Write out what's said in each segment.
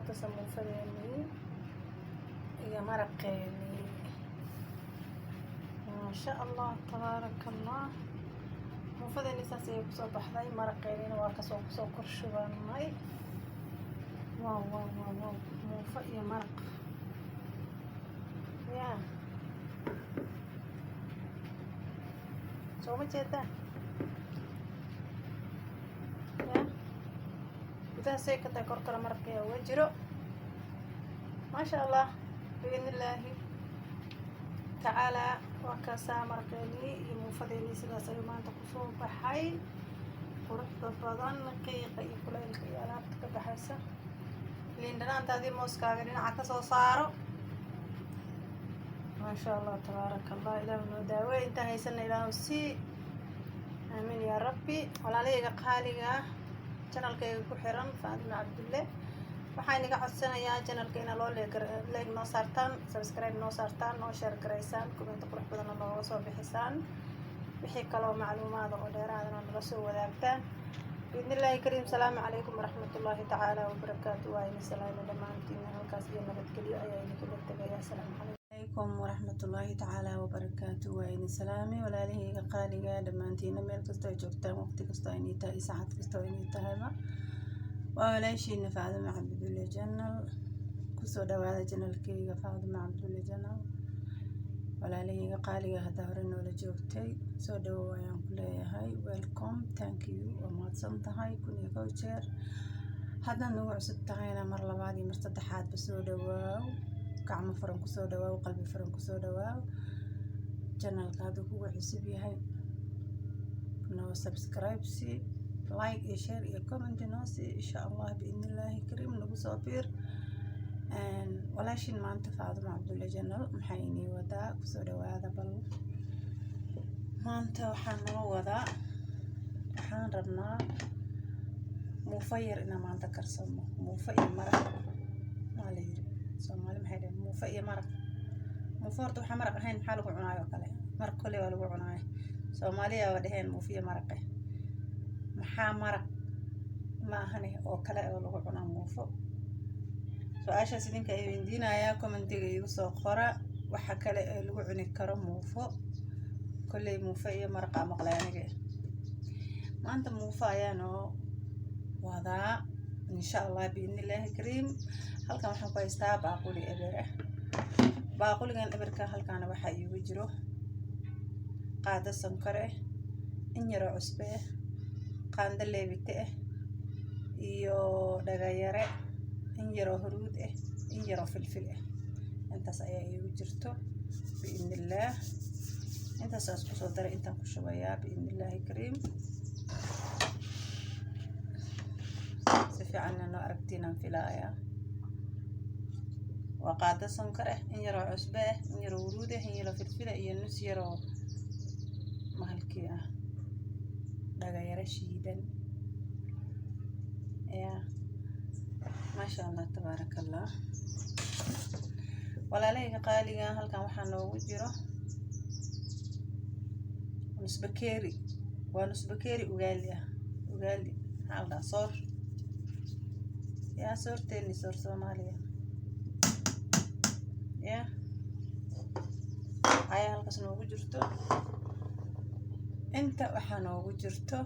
tusa muufadeenii iyo maraqeenii. maasha allah tabaaraka allah. muufadeenii saas ayay kusoo baxday, maraqeenina waa kusoo korshubanay. wow muufo iyo maraq yaa soo ma jeedaa yaa gudahaasay ka tahay, kor kale maraqeeya uga jiro. maasha allah biidnillaahi tacaalaa. waa kaasaa maraqeenii iyo muufadeenii sidaas ayuu maanta kusoo baxay, quruxda badan, qiiqa iyo kulaylka iyo alaabta ka baxaysa. liin dhanaantaadii mooskaaga dhinaca ka soo saaro. maasha allah tabaaraka allah. ilaahu noo daaweey, intaan haysana ilaahu sii. aamiin yaa rabbi. walaalahayga qaaliga ah, janalkayga ku xiran Faadima Cabdulle, waxaa inaga codsanayaa janalka ina loo leeg noo saartaan, subscribe noo saartaan, noo share garaysaan, comment qurux badanna nooga soo bixisaan. wixii kaloo macluumaada oo dheeraadana nala soo wadaagtaan. biidnillaahi kariim. salaamu calaykum waraxmatullaahi tacaala wabarakaatu. waa ina salaamo dhammaantiin, halkaas iyo nabadgelyo ayaa idinkula tegaya. asalaamu calaykum waraxmatullaahi tacaala wabarakaatu. waa ina salaame walaalahayga qaaliga dhammaantiina, meel kastoo ay joogtaan, waqti kastoo aynii tahay, saacad kastoo aynii tahayba. waa walaashiina Faadima Cabdulle Janal. kusoo dhawaada janalkayga Faadima Cabdulle Janal. walaalahayga qaaliga haddaa hore noola joogtay, soo dhawow ayaan ku leeyahay. welcome, thank you, waa mahadsan tahay 1000 jeer. haddaad nagu cusub tahayna mar labaad iyo mar saddexaadba soo dhawaaw. gacmo furan kusoo dhawaaw, qalbi furan kusoo dhawaaw. janalka hadduu kugu cusub yahay noo subscribe si, like iyo share iyo comment noo si, insha allah biidnillaahi kariim. nagu soo biir. walaashin maanta Faadima Cabdulle Janal maxay inii wadaa? kusoo dhawaada. bal maanta waxaan noo wadaa, waxaan rabnaa muufo yar inaan maanta karsano. muufo iyo maraq maa la yiri soomaali maxay dhaheen? muufo iyo maraq. muufo horta waxaa maraq ahayn maxaa lagu cunaayo kale? maraq kole waa lagu cunaayo. soomaaliya waa dhaheen muufo iyo maraqe. maxaa maraq ma ahane oo kale oo lagu cunaa muufo? su-aashaas idinka ay weydiinayaa, commentiga igu soo qora waxa kale ee lagu cuni karo muufo. kolley muufo iyo maraqa maqlay aniga. maanta muufo ayaa noo wadaa insha allah biidnillaahi kariim. halkan waxaan ku haystaa baaquli eber ah. baaquligan eberka halkaana waxaa iigu jiro qaado sonkore, in yaroo cusbe ah, qaando leebite ah, iyo dhagayare, in yaroo huruud ah, in yaroo filfil ah. intaas ayaa iigu jirto biidnillaah. intaasaas kusoo daray, intaan ku shubayaa biidnillaahi kariim. si fiicanna noo aragtiinaan filaayaa. waa qaado sonkor ah, in yaroo cusbe ah, in yaroo huruud ah, in yaroo filfil ah, iyo nus yaroo mahalkii ah dhagayare shiidan. yaa maasha allah tabaaraka allah. walaalahayga qaaliga halkan waxaa noogu jiro nusbakeeri. waa nusbakeeri ugaali ah. ugaali maxaa la dhahaa? soor. yaa soorteeni, soor soomaaliya. yaa ayaa halkaas noogu jirto. inta waxaa noogu jirto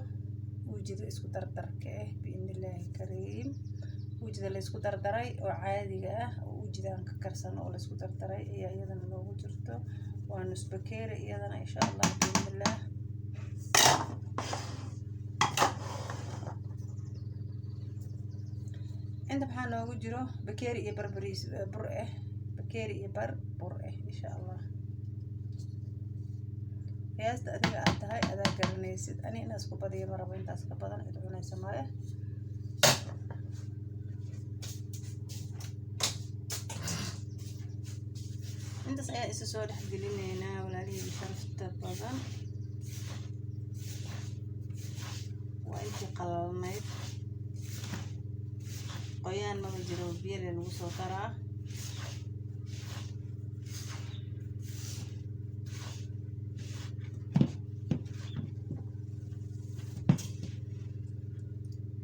uujida isku dardarka ah biidnillaahi kariim. uujida la isku dardaray oo caadiga ah, oo uujidaan ka karsan oo la isku dardaray ayaa iyadana noogu jirto. waa nusbakeeri iyadana insha allah biidnillaah. inta maxaa noogu jiro bakeeri iyo barbariis bur ah. bakeeri iyo bur ah insha allah. qiyaasta adiga aad tahay adaa garanaysid. ani inaa isku badiyo ma rabo, intaas ka badan cid cunaysa male. intaas ayaa isa soo dhex gelinaynaa walaalihii sharafta badan. waa intii qalalnayd, qoyaan maba jiro, biyale lagu soo daraa.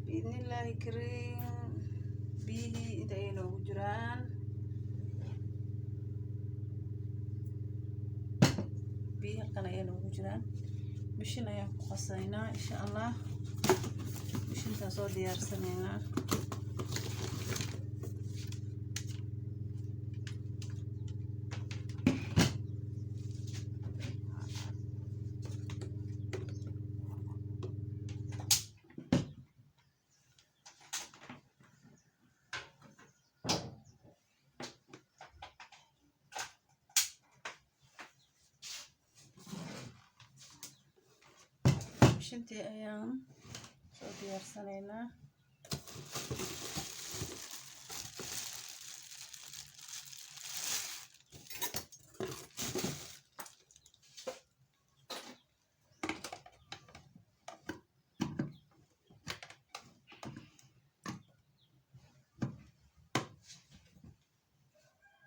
biidnillaahi kariim. biyihii inta ay noogu jiraan biyi halkan ayay noogu jiraan. Mishin ayaan ku qasaynaa insha allah. Mishintaan soo diyaarsanaynaa. Mishintii ayaan soo diyaarsanaynaa.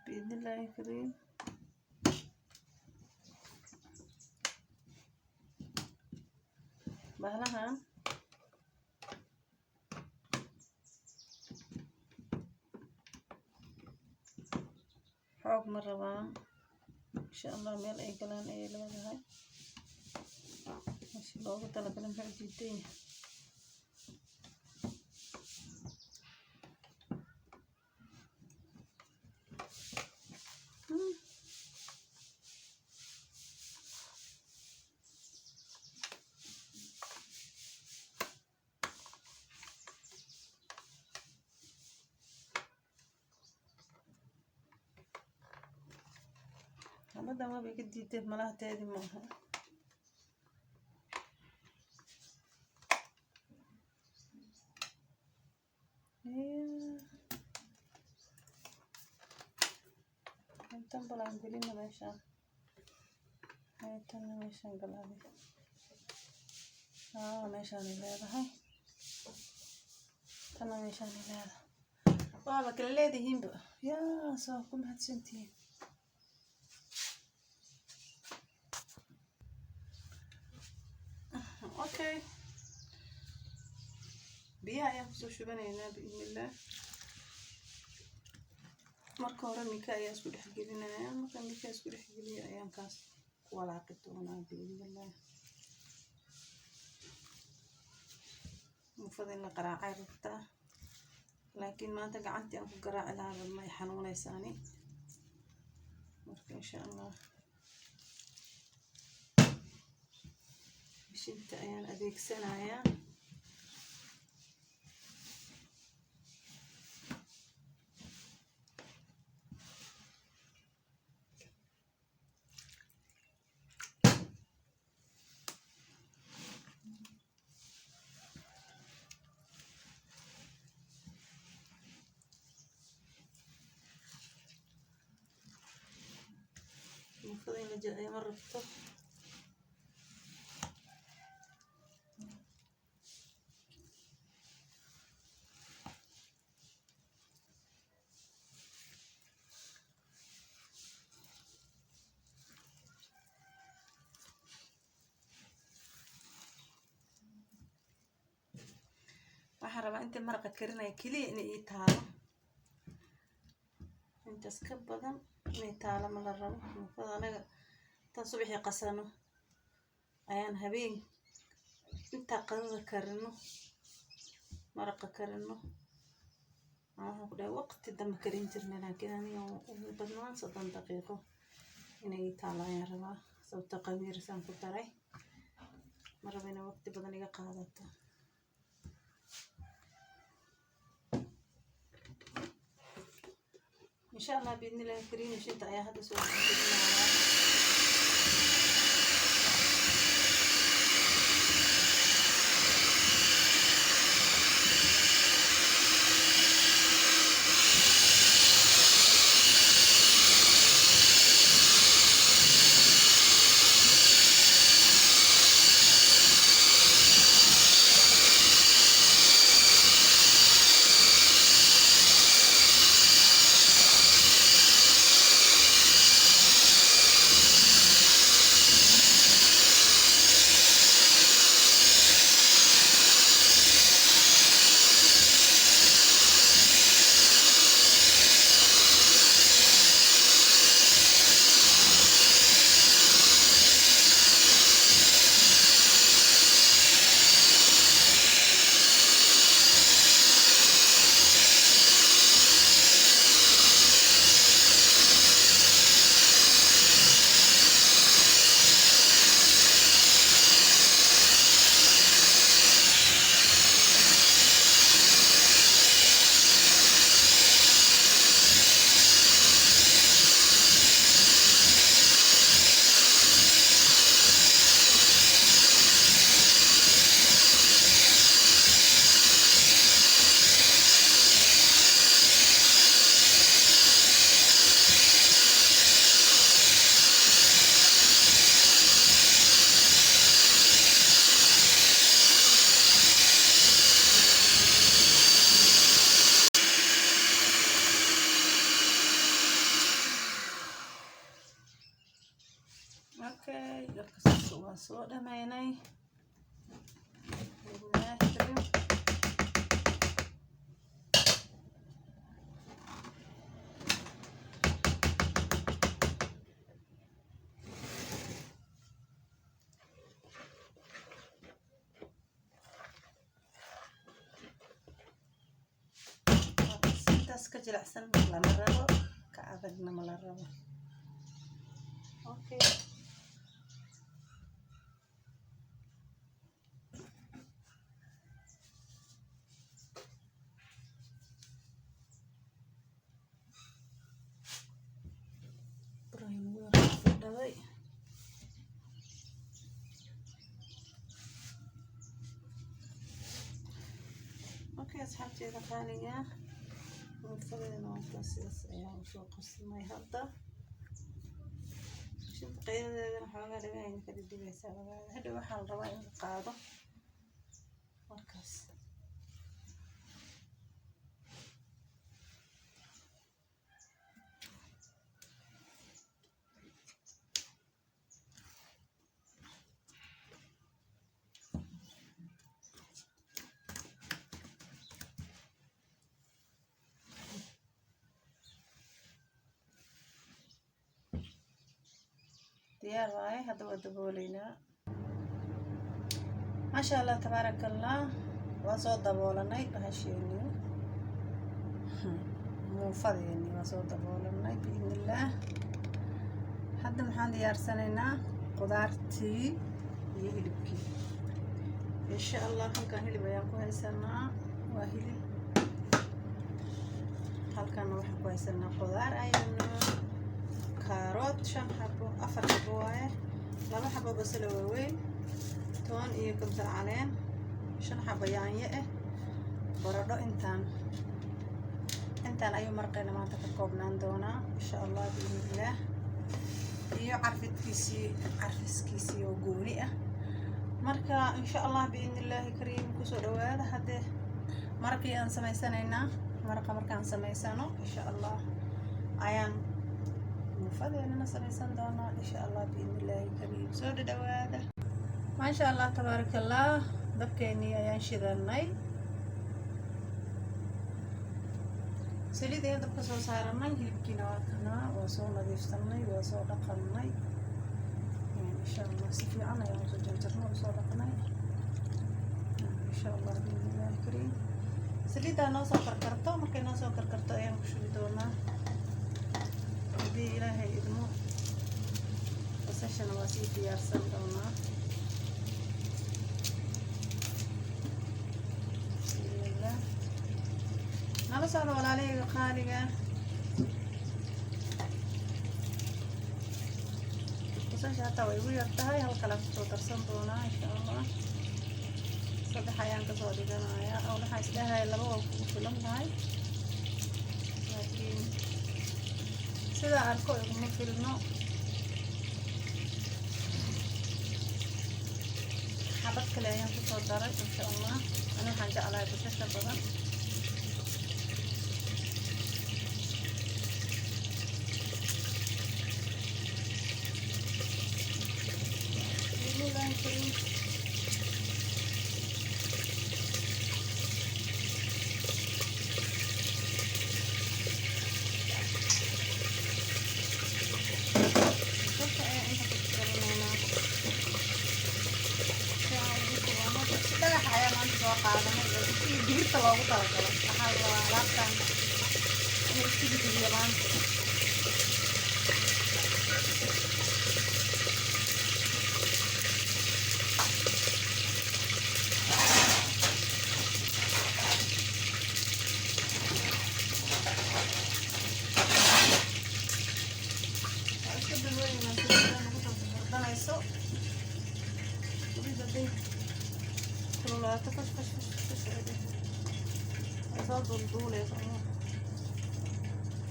Bismillaahi kariim. Bahalahan xoog ma rabaan insha allah. Meel ay galaan ayay leedahay. Meeshii loogu talagalay maxay diidan yahay. Hamadan waa bay ka diiday malaha teedii maaha. Intan balaan gelina meeshaan. Intan meeshaan galaaday. Meeshaan ay leedahay. Tan meeshaan ay leedahay. Waa kala leedihiin ba. Yaa soo ku mahadsantihiin. Okay. Biyaha ayaan kusoo shubanaynaa biidhnillah. Marka hore mika ayaa isku dhex gelinayaa. Marka mika isku dhex geliyo ayaan kaas ku walaaqi doonaa biidhnillah. Mufada in la qaraacay rabtaa. Laakiin maanta gacantii aan ku garaaci lahaa ma ay xanuunaysaani. Marka insha allah mishinta ayaan adeegsanayaa. Mufada in la jilciyo ma rabto. waxaan rabaa inta maraqa karinaya kaliya inay ii taalo. Intaas ka badan inay taalo ma la rabo. Mufada anaga intaan subaxii qasano ayaan habeen inta qadada karino maraqa karino. Waxaan ku dhahay waqti dambe karin jirnay laakiin aniga ugu badnaan 30 daqiiqo inay ii taalo ayaan rabaa. Sababta qamiirsaan ku daray. Ma rabo inay waqti badan iga qaadato. إن شاء الله بإذن الله الكريم مشيت على هذا سوى soo dhameynay. Bismillaahi kariim. Ka jilicsan lama rabo, ka adagna ma la rabo. Okay. Okay, asxaabteeda qaaliga muufadena waa sidaas ayaan usoo qasmay hadda. Shubka qeydadeedana xoogaa dhagaha ka dhigaysaa ogaada. Hadda waxaa la rabaa in la qaado markaas. diyaar waaye. Hadda waa dabooleynaa. Maasha Allah tabaarakallah. Waa soo daboolanay bahasheeni muufadeeni waa soo daboolanay biidnillaah. Hadda maxaan diyaarsanaynaa qudaartii iyo hilibkii. Insha Allah halkan hilib ayaan ku haysanaa. Waa hilib. Halkan waxaan ku haysanaa qudaar ayaynu كاروت 5 حبة 4 حبة وايه 2 حبة بصل waaweyn toon iyo kabsar caleen 5 حبة yaanyo ah baradho intaan ayuu marqayna maanta ka koobnaan doonaa insha Allah biidnillaah iyo carfiskiisii oo gooni ah marka insha Allah biidnillaah kariim ku soo dhawaada. hadde markii aan sameysanaynaa markaan sameysano insha Allah ayaan muufadeena samaysan doonaa insha Allah biidnillaah kariim. soo dhawaada. maasha Allah tabaarakallah. dabkeeni ayaan shidanay. saliidda dabka soo saaranay. hilibkiina waa kana waa soo nadiifsanay waa soo dhaqanay insha Allah si fiican ayaan soo jarjarnay soo dhaqnay insha Allah biidnillaah kariim. saliidda noo soo karkarto. markay noo soo karkarto ayaan ku shubi doonaa haddii ilaahay idmo. basashana waa sii diyaarsan doonaa. bismillaah. nala socdo walaalahayga qaaliga. basasha hataa way igu yar tahay. hal kale kusoo darsan doonaa insha Allah. 3 ayaan kasoo dhiganayaa. oo waxaan isleeyahay 2 waa kugu filan tahay laakiin sida arko iguma filno. xabad kale ayaan kusoo daray insha Allah. ana waxaan jeclahay basasha badan. digirta loogu talagalo waxaa la alaabtan inay isku bixiyo maanta. soo dulduuleyso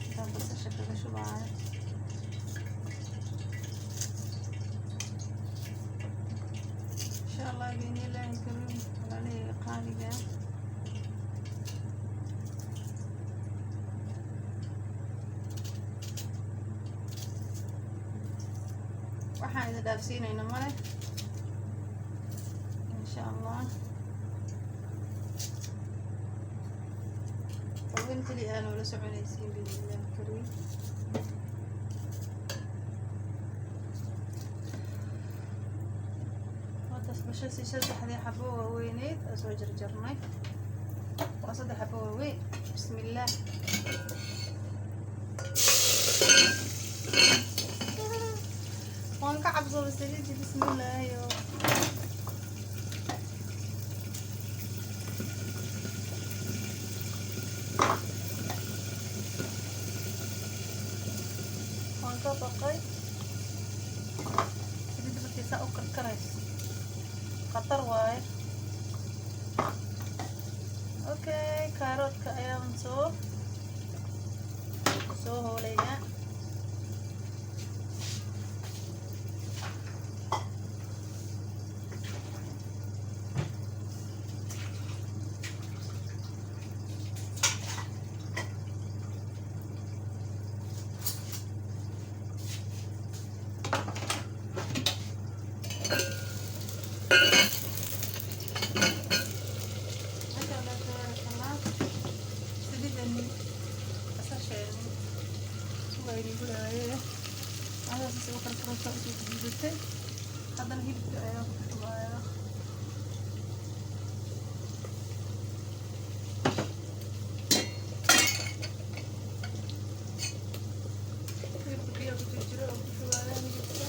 intaan basasha kaga shubaayo. insha Allah biidnillaahi kariim walaalahayga qaaliga. waxaan idin dhaafsiinayna male وانت اللي انا ولا سمعنيسين باذن الله الكريم. بشاسي صدح حبة ووينيد اسو جرجرناي وصدح حبة ووين. بسم الله. وان كعبزو بالسليد. بسم الله. يو وان كبقي سليد بكيسا او كركريس خطر واي. اوكي كاروتك ayaan soo hooleynaa. haddana hilibka ayaa ku shubaaya. hilibka biyaa ku jirjiro oo ku shubaaya hilibka.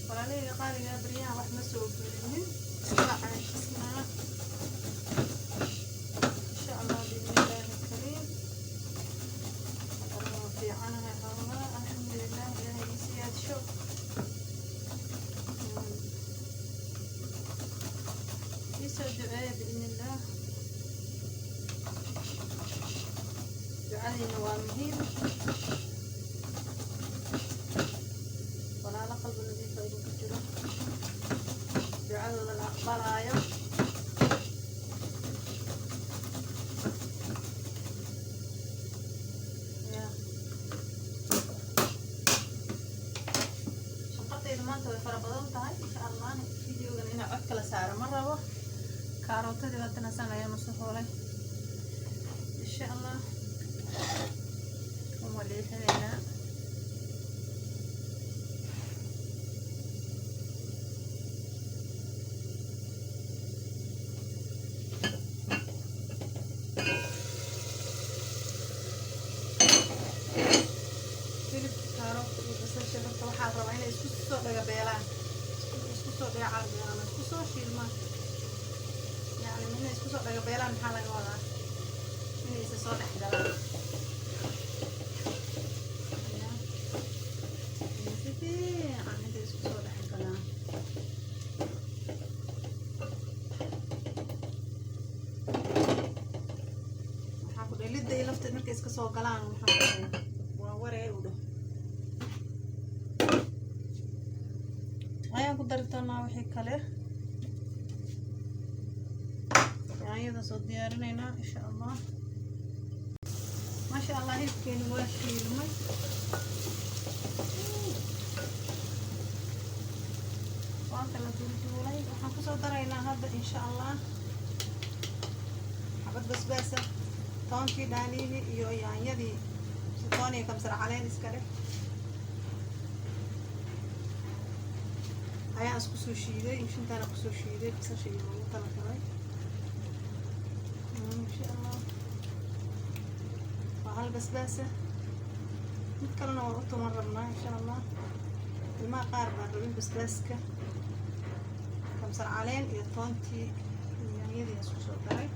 walaalahayga qaaliga baryaha wax ma soo gelinin waa caajisnaa insha allah biidnillaahi alkariim. waa fiicanahay xoogaa alxamdulilah ilaahay ii siyaadsho. iisoo duceeya biidnillaah. ducadiina waa muhiim. walaalo qalbi nadiifa idinku jiro ducadooda la aqbalaayo. shaqadayda maanta way fara badan tahay insha allah. videogan inaa cod kala saaro ma rabo. kaarootadii haddana san ayaanu soo hoolay insha allah. waan waleexinaynaa. waxaa rabaa inay isku soo dhagabeelaan, isku soo dhagacarbeelaan, isku soo shiilmaan. yani inay isku soo dhagabeelaan maxaa laga wadaa? inay isa soo dhex galaan. si fiican intay isku soo dhex galaan. waxaa ku dhelidda iyo lafteed markay iska soo galaan waxaa waa waree u dhow. ayaan ku dari doonaa wixii kale. yaanyada soo diyaarinaynaa insha allah. maasha allah hilibkeenu waa shiilmay. waa kala duulduulay. waxaan kusoo daraynaa hadda insha allah xabad basbaasa, toonkii dhaanihii iyo yaanyadii toon iyo kamsar caleen iska dheh ayaan isku soo shiiday. mishintaana kusoo shiiday basasha iyo lagu talagalay insha allah. waa hal basbaasa. mid kalena waan u tuman rabnaa insha allah. ilmaha qaar baan rabin basbaaska. kamsar caleen iyo toontii iyo yaanyadii isku soo daray.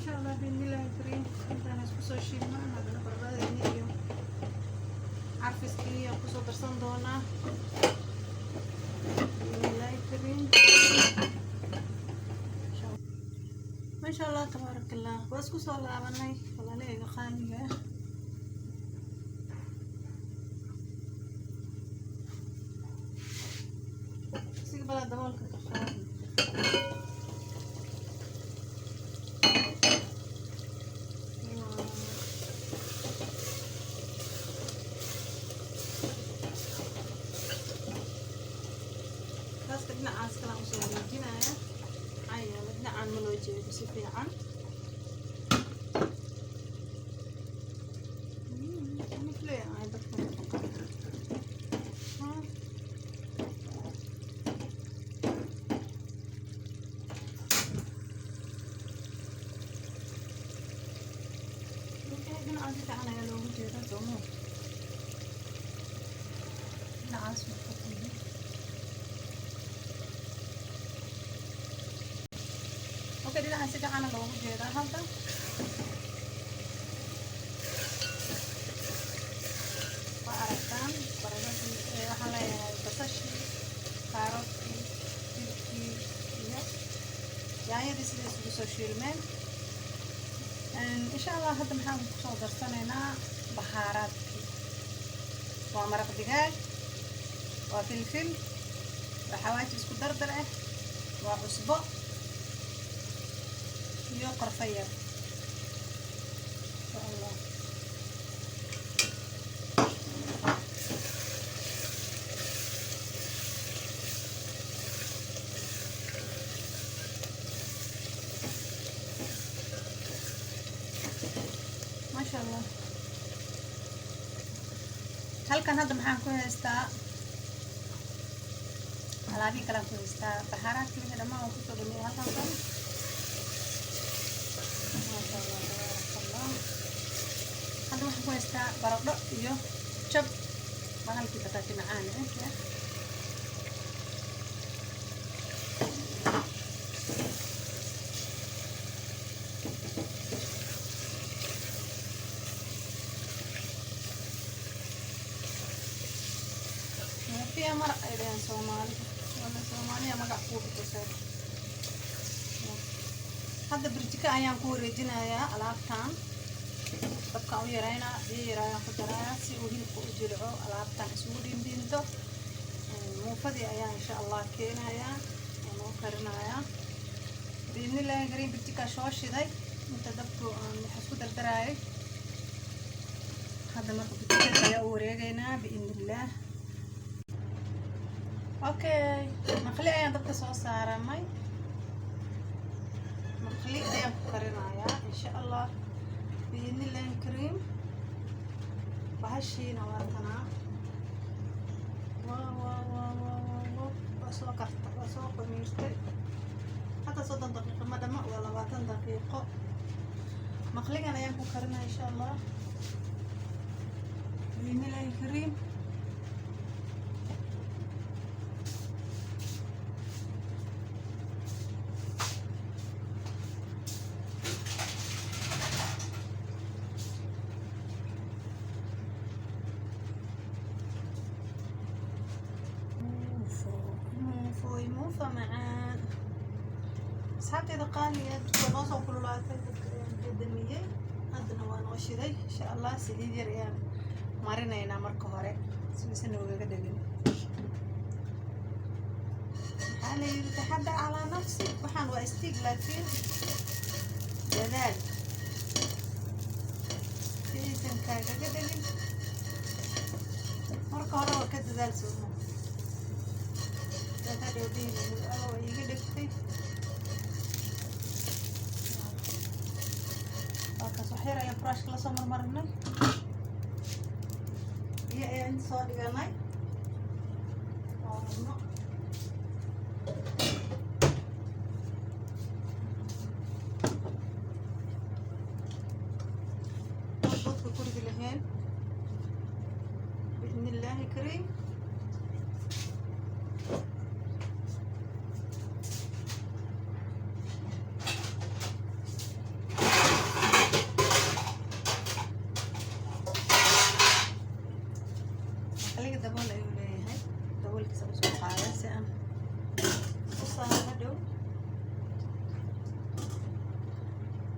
شاء الله بإذن الله الكريم intaan isku soo shiilnaan haddana baradhadeena iyo carfiskii aan kusoo darsan doonaa بإذن الله الكريم. ما شاء الله تبارك الله. بس كسر لعبناي والله ليه خالية سيق بلا دمال كتخان بس بدنا عاس كلام سوي جناية عيا بدنا عن ملوجي بس في عن مثلي عاي بكتب عادي تعالى يا لو جيت أزومه نعاس مفتوحين أوكي دي نعاس تعالى لو جيت هذا وعرفتان برضه حلا بسشي كاروتي تركي يعني دي سلسلة شيرمان إن شاء الله هذا محل صدر سنة بهارات ومرق دجاج وفلفل وحواجز اسكو دردرة وعصبة وقرفية إن شاء الله. ما شاء الله. halkan hadda maxaan ku haystaa alaabii kale ku haystaa bahaaraadka wixii dhammaan waan kusoo dhameeyay halkan kan maasha allah tabarakallah. hadda waxaan ku haystaa baradho iyo jab bahalkii bataati macaan فيها مرق إلين صومالي ولا صومالية مرق كوب بسر. هذا برجكة أيام كوري جنايا ألعابتان بقى ويراينا يرايا خضرايا سيوهين كوجلعو ألعابتان سودين بينتو مو فدي أيام إن شاء الله كينايا مو كرنايا بإذن الله قريب برجكة شوشي ذي متدبتو حسود الدراي هذا مرق برجكة يا وريجينا بإذن الله. اوكي مخلي ayaan dabka soo saaramay مخلي ayaan ku karinayaa insha Allah biidni Allah kareem bahashiina waa tanaa waa soo karta waa soo qamiirtay hada 30 daqiiqo madama waa 20 daqiiqo مخليgan ayaan ku karinayaa insha Allah biidni Allah kareem. موفى معان أصحابتي إذا قالي نوصل كل الدمية هذا نوان وشذي إن شاء الله سيدي ريان مارينا هنا مركو هوري سويسن وقدقين أنا يتحدى على نفسي وحان واستيق لكن جدال سويسن كاقا قدقين مركو هوري وكددال سوما دودين أو يقدر صحيرة يا فراش كلا سمر مرنا يا أنت صادق أنا أضبط بكرة الهين بإذن الله الكريم.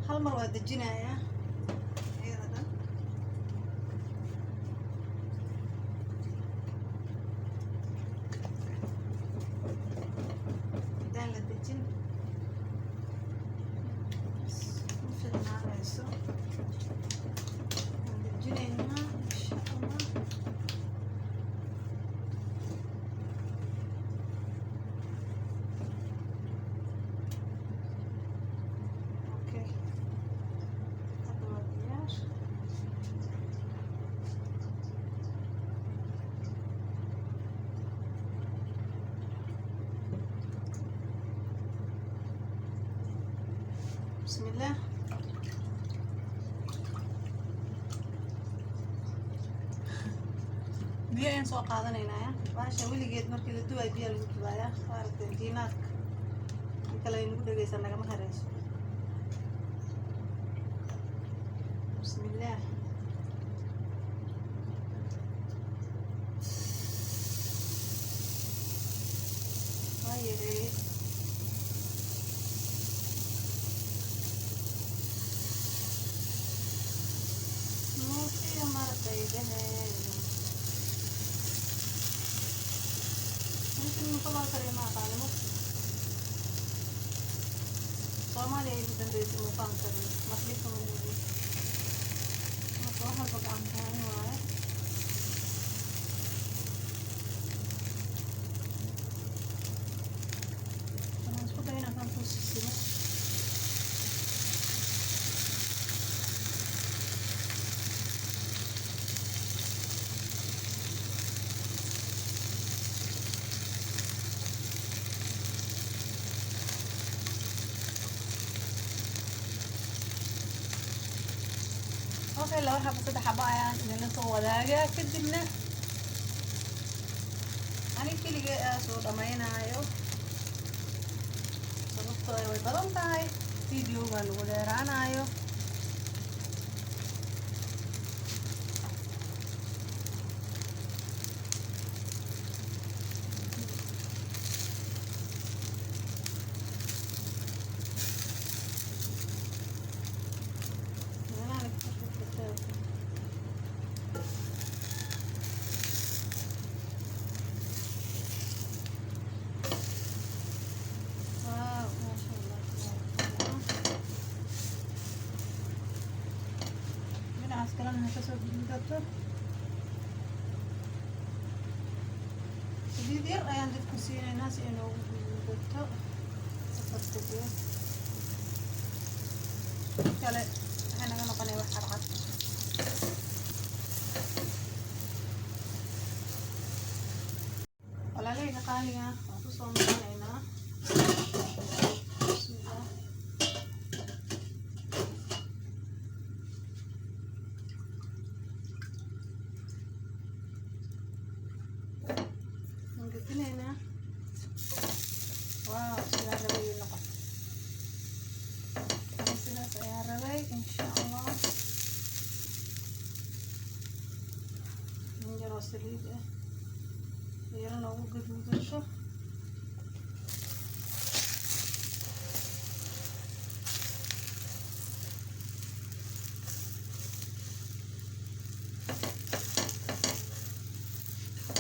hal mar waa dejinayaa iyada dhan hadaan la dejin ma fiicnaanayso waan dejinaynaa insha allah بسم الله biyo ayaan soo qaadanaynaa baasha weligeed markii la duway biyo lagu dubaaya maaragtay diinaadka in kale ay nagu dhegeysan nagama hareyso بسم الله هاي mungkin kalau terima kamu Somalia itu tentu itu mumpang tadi masih kemudian apa hal pegang wah karena sudah ini akan posisinya اوكي لو حابه صدح حبايا idinla soo wadaaga kadibna ani kaliya soo dhamaynayo sababtoo ay way badan tahay videoga lagu dheeraanayo sekarang kasoo gudubto saliid yar ayaan dadku siinaynaa si ay noogu gudubto safartadeed kale waxay naga noqonaya wax carcad walaaleyga qaaliga waan kusoo noqonaynaa واو سيدان ربي نقط سيدان يا ربي إن شاء الله نجرو سليد يرنا وقف ودرشة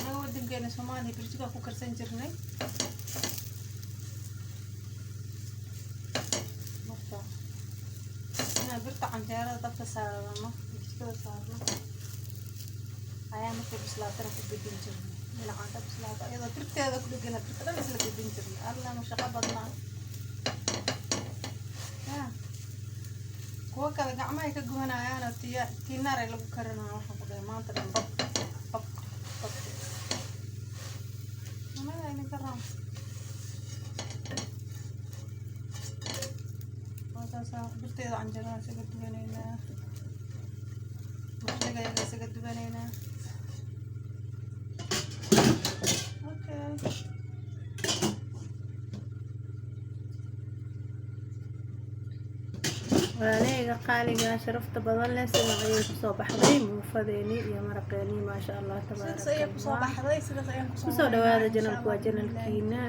أنا ودي نقول سومالي برجع كوكر سنجرني birta canjeerada dabka saarano jikada saarno ayaa markay bislaatana ku gedin jirnay dhinaca bislaata iyadoo birteeda ku dhegana birta dhan isla gedin jirnay alla ma shaqo badnaa kuwa kale gacmahay ka gubanayaan oo tiinaar ay lagu karinayo waxaan ku dhahay maanta dhan bab managa idin ka raam birteeda canjeerada isaga dubanaynaa maraqayga isaga dubanaynaa okay walaaleyga qaaliga sharafta badan leh sida ay ku soo baxday muufadeeni iyo maraqeeni ma sha Allah tabaarakallah soo dhawaada janalku waa janalkiina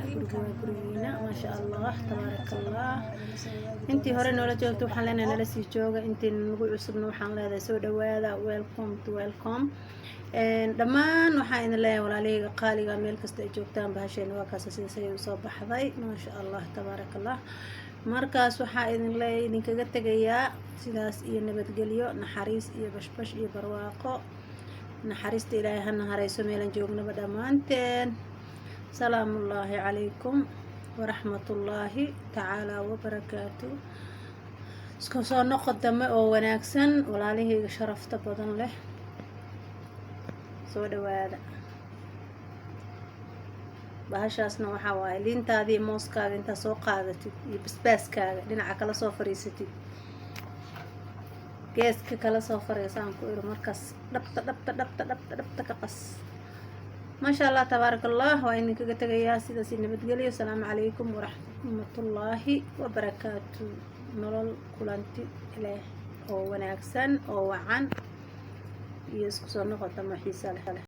gurigiina ma sha Allah tabaarakallah intii hore noola joogto waxaan leenahay nala sii jooga, intii nagu cusubna waxaan leedahay soo dhawaada, welcome to welcome. dhammaan waxaan idin leeyahay walaalahayga qaaliga meel kasta ay joogtaan, bahasheena waa kaas sidaas ayay usoo baxday, maasha allah tabaaraka allah. markaas waxaa idin leeyahay idinkaga tegayaa sidaas iyo nabadgelyo, naxariis iyo bashbash iyo barwaaqo. naxariista ilaahay hana harayso meelan joognaba dhammaanteen. salaamullaahi calaykum waraxmatullaahi tacaala wabarakaatu. isku soo noqod dambe oo wanaagsan walaalahayga sharafta badan leh, soo dhawaada. bahashaasna waxaa waaye liintaadii mooskaaga intaa soo qaadatid iyo basbaaskaaga dhinaca kala soo fariisatid, geeska kala soo fariisaan ku iri, markaas dhabta ka qas. maasha allah tabaaraka allah. waa idinkaga tegayaa sidaas nabadgelyo. asalaamu calaykum waraxmatullaahi wabarakaatu. nolol kulanti leh oo wanaagsan oo wacan iyo isku soo noqota ma xiisa leh.